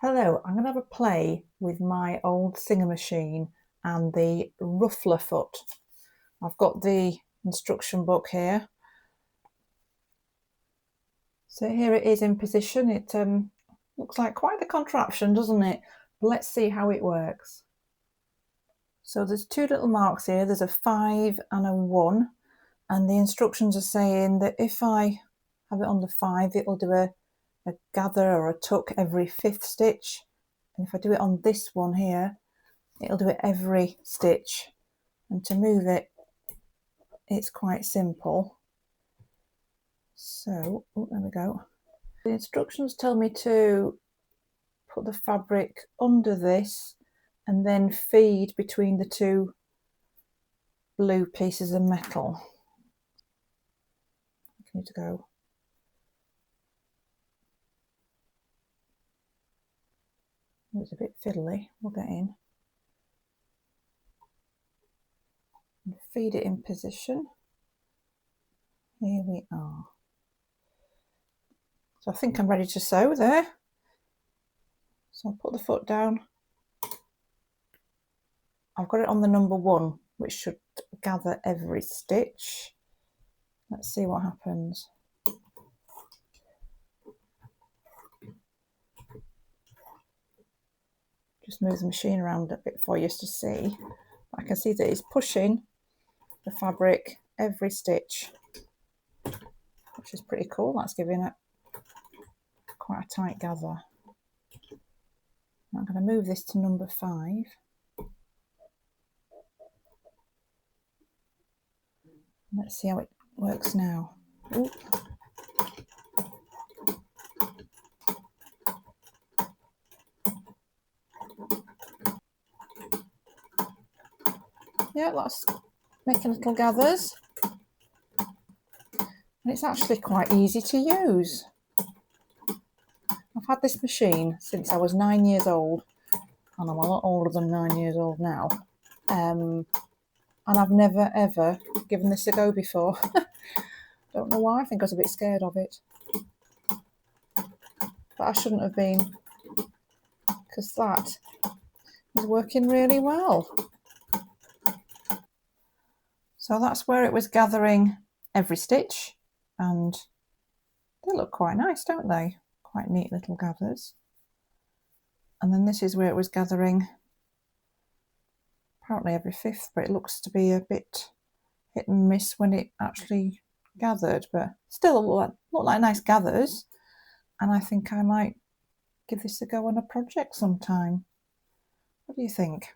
Hello, I'm going to have a play with my old singer machine and the Ruffler foot. I've got the instruction book here. So here it is in position. It looks like quite the contraption, doesn't it? Let's see how it works. So there's two little marks here. There's a 5 and a 1. And the instructions are saying that if I have it on the 5, it'll do a gather or a tuck every 5th stitch. And if I do it on this one here, it'll do it every stitch. And to move it, it's quite simple. So, there we go. The instructions tell me to put the fabric under this and then feed between the two blue pieces of metal. I need to go. It's a bit fiddly. We'll get in. And feed it in position. Here we are. So I think I'm ready to sew there. So I'll put the foot down. I've got it on the number 1, which should gather every stitch. Let's see what happens. Just move the machine around a bit for you to see. I can see that it's pushing the fabric every stitch, which is pretty cool. That's giving it quite a tight gather. I'm going to move this to number 5. Let's see how it works now. Ooh. Yeah, that's making little gathers. And it's actually quite easy to use. I've had this machine since I was 9 years old, and I'm a lot older than 9 years old now. And I've never ever given this a go before. Don't know why. I think I was a bit scared of it. But I shouldn't have been, because that is working really well. So that's where it was gathering every stitch, and they look quite nice, don't they? Quite neat little gathers. And then this is where it was gathering apparently every 5th, but it looks to be a bit hit and miss when it actually gathered, but still look like nice gathers. And I think I might give this a go on a project sometime. What do you think?